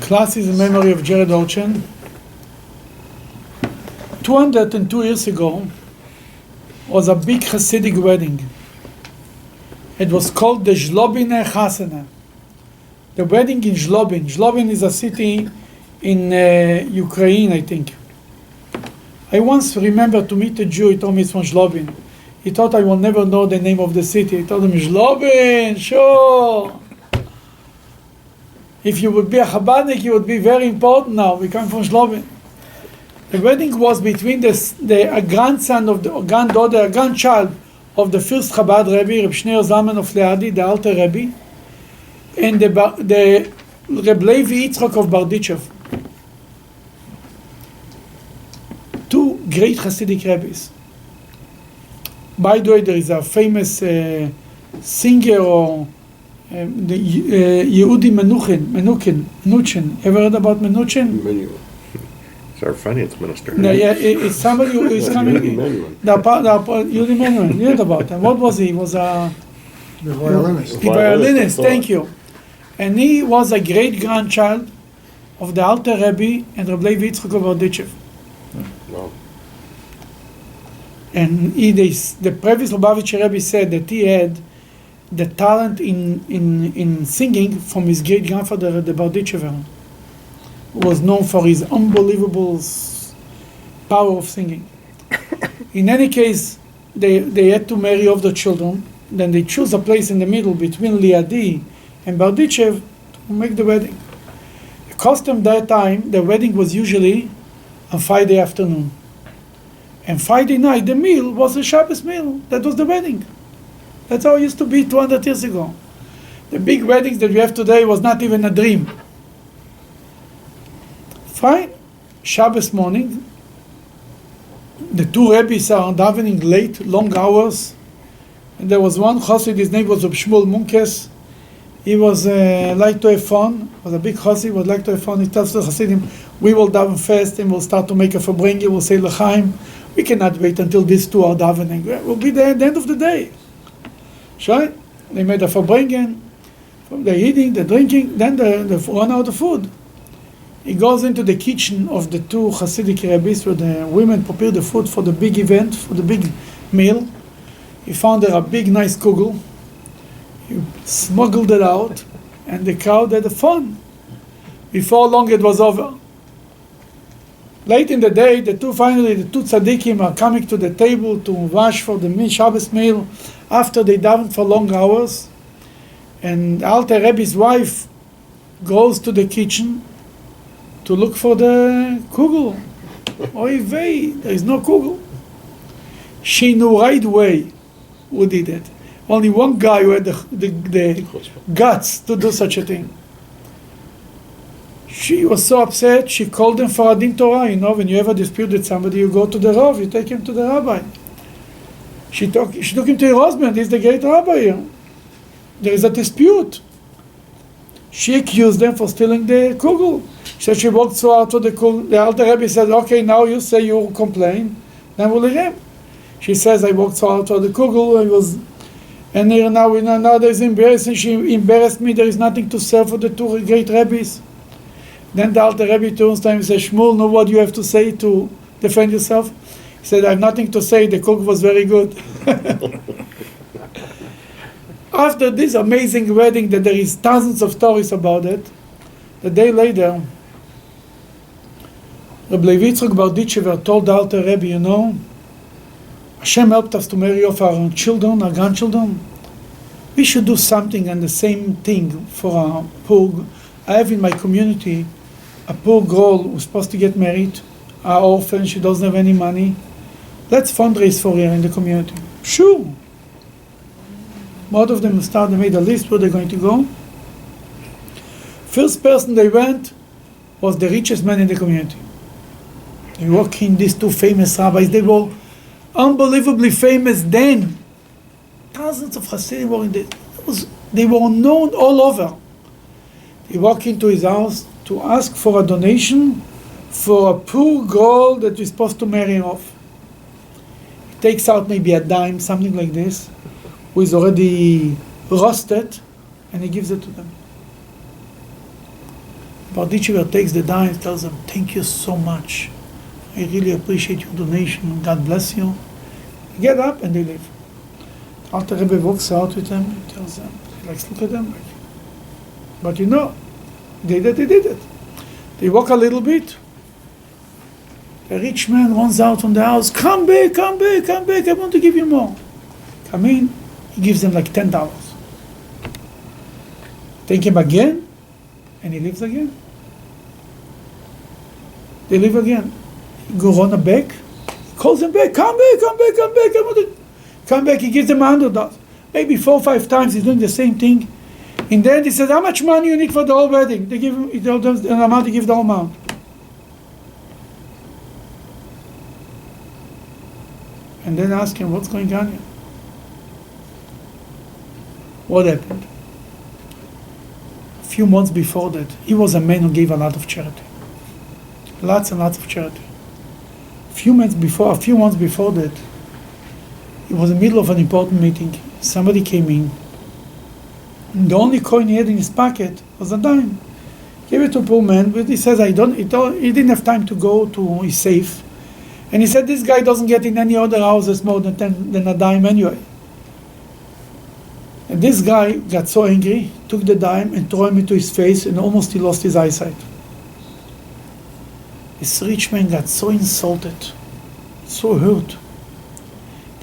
Class is in memory of Jared Orchen. 202 years ago was a big Hasidic wedding. It was called the Zlobine Chasana. The wedding in Zlobin. Zlobin is a city in Ukraine, I think. I once remember to meet a Jew. He told me it's from Zlobin. He thought I will never know the name of the city. I told him, Zlobin, sure. If you would be a Chabadnik, you would be very important now. We come from Zlobin. The wedding was between a grandson of the granddaughter, a grandchild of the first Chabad Rebbe, Reb Shneur Zalman of Leadi, the Alter Rebbe, and the Reb Levi Yitzchok of Barditchev. Two great Hasidic Rebbes. By the way, there is a famous singer or Yehudi Menuchin. Ever heard about Menuchin? It's our finance minister. No, yeah, it's somebody who is coming. Yehudi Menuhin. You heard about him. What was he? He was a violinist. Violinist, thank you. And he was a great-grandchild of the Alter Rebbe and Reb Levi Yitzchok of Barditchev. Wow. And the previous Lubavitcher Rebbe said that he had the talent in singing from his great-grandfather, the Barditchever, who was known for his unbelievable power of singing. In any case, they had to marry off the children. Then they choose a place in the middle between Liadi and Barditchev to make the wedding. The custom that time, the wedding was usually on Friday afternoon. And Friday night, the meal was a Shabbos meal. That was the wedding. That's how it used to be 200 years ago. The big weddings that we have today was not even a dream. Fine. Shabbos morning, the two rabbis are davening late, long hours. And there was one chassid, his name was Reb Shmuel Munkes. He was like to have fun. He was a big chassid, would like to have fun. He tells the chassidim, we will daven first and we'll start to make a farbrengen, we'll say l'chaim. We cannot wait until these two are davening. It will be the end of the day. Right? They made a farbrengen, they're eating, they're drinking, then they run out of food. He goes into the kitchen of the two Hasidic rabbis where the women prepare the food for the big event, for the big meal. He found there a big, nice kugel. He smuggled it out, and the crowd had fun. Before long, it was over. Late in the day, the two tzaddikim are coming to the table to wash for the Shabbos meal after they davened for long hours. And Alter Rebbe's wife goes to the kitchen to look for the kugel. Oy vey, there is no kugel. She knew right away who did it. Only one guy who had the guts to do such a thing. She was so upset, she called them for a din Torah. You know, when you have a dispute with somebody, you go to the Rav, you take him to the rabbi. She took him to her husband, he's the great rabbi here. There is a dispute. She accused them for stealing the kugel. She said she walked so out to the kugel. The Alter Rebbe said, okay, now you say you complain, then we'll hear him. She says, I walked so out to the kugel, and here now there's embarrassing. She embarrassed me, there is nothing to serve for the two great rabbis. Then the Alter Rebbe turns to him and says, Shmuel, know what you have to say to defend yourself? He said, I have nothing to say, the cook was very good. After this amazing wedding, that there is thousands of stories about it, the day later, Rabbi Levi Yitzchok Barditchever told the Alter Rebbe, you know, Hashem helped us to marry off our children, our grandchildren. We should do something and the same thing for our poor. I have in my community a poor girl who's supposed to get married, an orphan, she doesn't have any money. Let's fundraise for her in the community. Sure. Both of them they made a list where they're going to go. First person they went was the richest man in the community. They walked in, these two famous rabbis. They were unbelievably famous then. Thousands of Hasidim were in they were known all over. They walk into his house to ask for a donation for a poor girl that we're supposed to marry off. He takes out maybe a dime, something like this, who is already rusted, and he gives it to them. Bardichever takes the dime and tells them, "Thank you so much. I really appreciate your donation. God bless you." They get up and they leave. After Rabbi walks out with them, he tells them, he likes look at them like, but you know, they did it. They walk a little bit. The rich man runs out from the house, come back, I want to give you more. Come in, he gives them like $10. Take him again, and he leaves again. They leave again. He go run back, he calls them back, come back, I want to come back, he gives them $100. Maybe 4 or 5 times he's doing the same thing. In the end he says, how much money you need for the whole wedding? They give him an amount, they give the whole amount. And then ask him, what's going on here? What happened? A few months before that, he was a man who gave a lot of charity. Lots and lots of charity. A few months before that, it was in the middle of an important meeting. Somebody came in. And the only coin he had in his pocket was a dime. Gave it to a poor man, but he says, he didn't have time to go to his safe. And he said, this guy doesn't get in any other houses more than a dime anyway. And this guy got so angry, took the dime and threw him into his face, and almost he lost his eyesight. This rich man got so insulted, so hurt,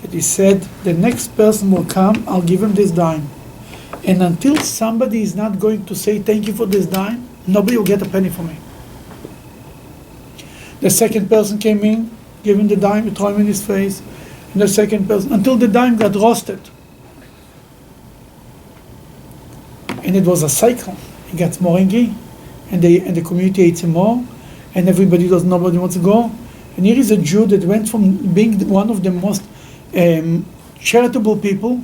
that he said, the next person will come, I'll give him this dime. And until somebody is not going to say thank you for this dime, nobody will get a penny from me. The second person came in, gave him the dime, threw him in his face, and the second person, until the dime got roasted. And it was a cycle. He gets more angry, and the community hates him more, and nobody wants to go. And here is a Jew that went from being one of the most charitable people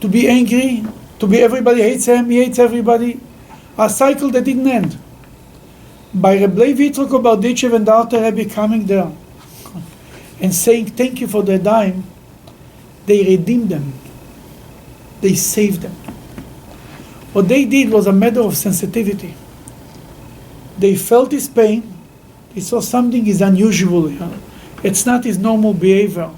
to be angry, to be everybody hates him, he hates everybody. A cycle that didn't end. By Rabbi Yitzchak Bardichev and the Alter Rebbe coming there and saying thank you for the dime, they redeemed them. They saved them. What they did was a matter of sensitivity. They felt his pain. They saw something is unusual here. It's not his normal behavior.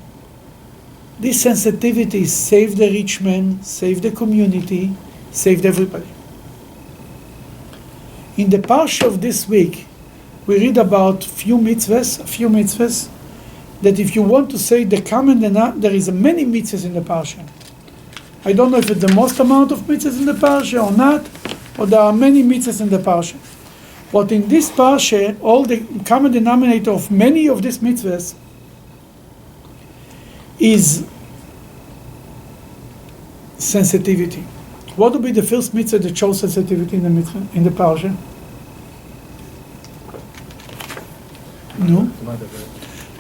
This sensitivity saved the rich man, saved the community, saved everybody. In the Parsha of this week, we read about a few mitzvahs, that if you want to say the common denominator, there is many mitzvahs in the Parsha. I don't know if it's the most amount of mitzvahs in the Parsha or not, but there are many mitzvahs in the Parsha. But in this Parsha, all the common denominator of many of these mitzvahs is sensitivity. What would be the first mitzvah that shows sensitivity in the Parsha? No?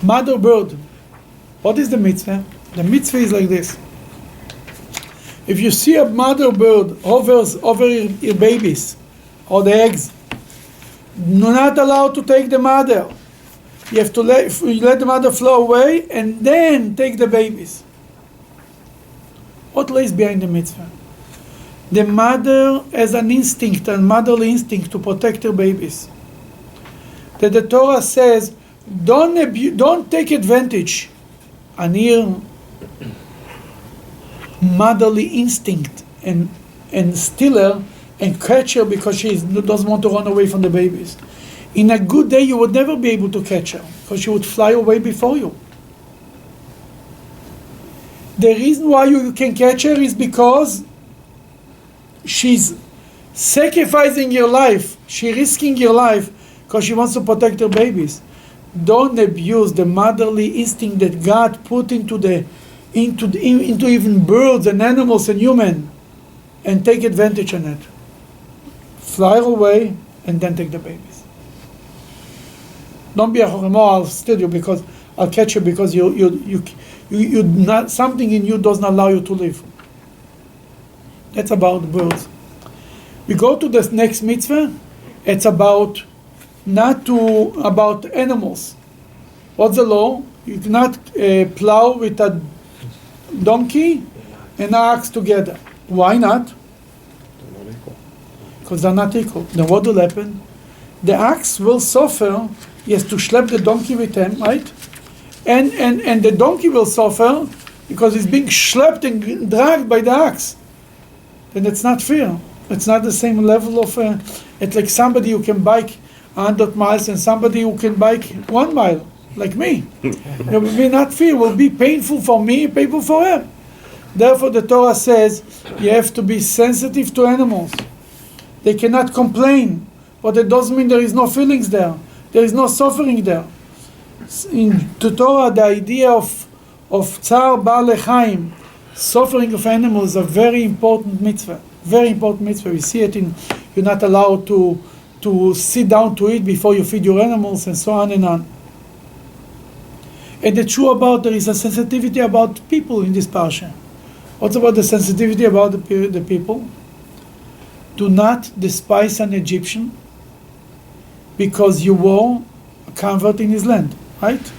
Mother bird. What is the mitzvah? The mitzvah is like this. If you see a mother bird hovers over your babies or the eggs, you're not allowed to take the mother. You have to let the mother fly away and then take the babies. What lays behind the mitzvah? The mother has an instinct, a motherly instinct to protect her babies. That the Torah says, don't take advantage. And here, motherly instinct and steal her and catch her because she doesn't want to run away from the babies. In a good day, you would never be able to catch her because she would fly away before you. The reason why you can catch her is because she's sacrificing your life. She's risking your life because she wants to protect her babies. Don't abuse the motherly instinct that God put into even birds and animals and human, and take advantage of it. Fly away and then take the babies. Don't be a hormone. I'll steal you because I'll catch you because you not, something in you doesn't allow you to live. That's about birds. We go to the next mitzvah. It's about about animals. What's the law? You cannot plow with a donkey and an ox together. Why not? They're not equal. Because they're not equal. Then what will happen? The ox will suffer. He has to schlep the donkey with him, right? And the donkey will suffer because he's being schlepped and dragged by the ox. Then it's not fair. It's not the same level of. It's like somebody who can bike 100 miles and somebody who can bike 1 mile, like me. It will be not fair. It will be painful for me, painful for him. Therefore, the Torah says you have to be sensitive to animals. They cannot complain, but it doesn't mean there is no feelings there. There is no suffering there. In the Torah, the idea of tsar ba'alei chaim, suffering of animals, is a very important mitzvah. Very important mitzvah. We see it in you're not allowed to sit down to eat before you feed your animals, and so on and on. And the true about there is a sensitivity about people in this parsha. What's about the sensitivity about the people? Do not despise an Egyptian because you were a convert in his land, right?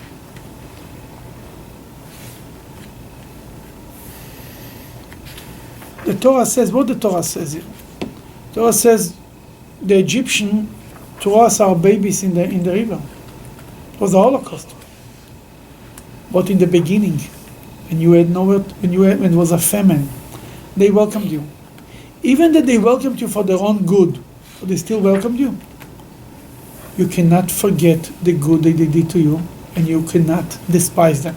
The Torah says, what the Torah says here? The Torah says the Egyptian to us are babies in the river. It was the Holocaust. But in the beginning, when it was a famine, they welcomed you. Even that they welcomed you for their own good, but they still welcomed you. You cannot forget the good that they did to you, and you cannot despise them.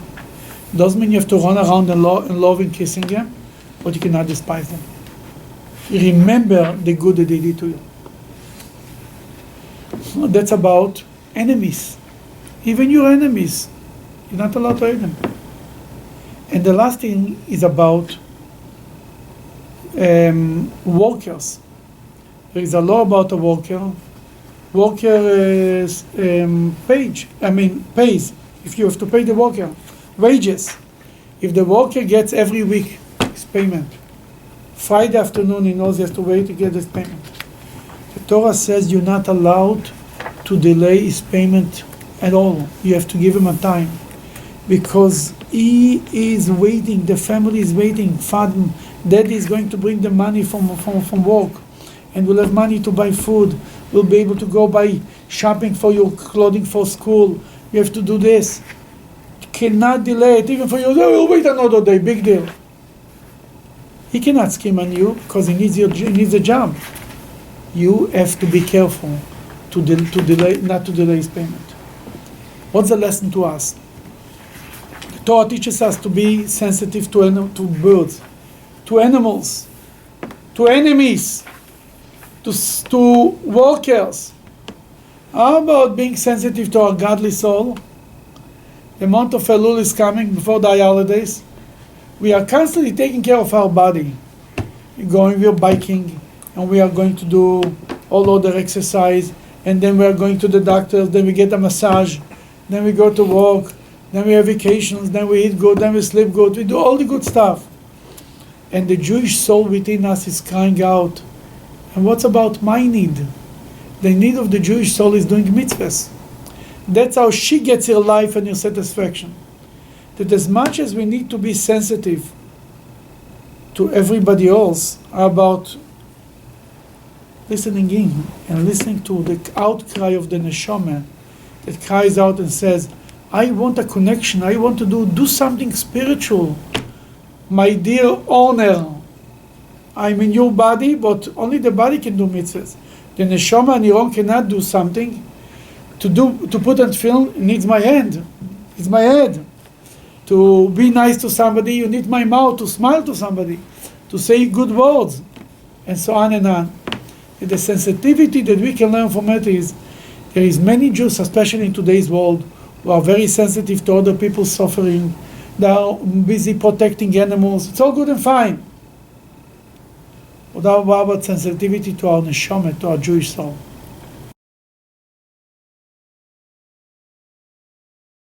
Doesn't mean you have to run around and love and kissing them, but you cannot despise them. Remember the good that they did to you. That's about enemies. Even your enemies, you're not allowed to hate them. And the last thing is about workers. There is a law about a worker. Worker pays. If you have to pay the worker wages. If the worker gets every week his payment, Friday afternoon he knows he has to wait to get his payment. The Torah says you're not allowed to delay his payment at all. You have to give him a time, because he is waiting, the family is waiting. Father, Daddy is going to bring the money from work, and we'll have money to buy food. We'll be able to go buy shopping for your clothing for school. You have to do this. You cannot delay it, even for you. Oh, we'll wait another day, big deal. He cannot scheme on you because he needs a job. You have to be careful to delay, not to delay his payment. What's the lesson to us? The Torah teaches us to be sensitive to birds, to animals, to enemies, to workers. How about being sensitive to our godly soul? The month of Elul is coming before the holidays. We are constantly taking care of our body. We're biking, and we are going to do all other exercise, and then we are going to the doctors, then we get a massage, then we go to work, then we have vacations, then we eat good, then we sleep good, we do all the good stuff. And the Jewish soul within us is crying out, and what's about my need? The need of the Jewish soul is doing mitzvahs. That's how she gets her life and her satisfaction. That as much as we need to be sensitive to everybody else about listening in and listening to the outcry of the neshama that cries out and says, I want a connection, I want to do something spiritual. My dear owner, I'm in your body, but only the body can do mitzvahs. The neshama and Yiron cannot do something. To put on film needs my hand, it's my head. To be nice to somebody, you need my mouth to smile to somebody, to say good words, and so on and on. And the sensitivity that we can learn from it is, there is many Jews, especially in today's world, who are very sensitive to other people's suffering. They are busy protecting animals. It's all good and fine. What about sensitivity to our neshama, to our Jewish soul?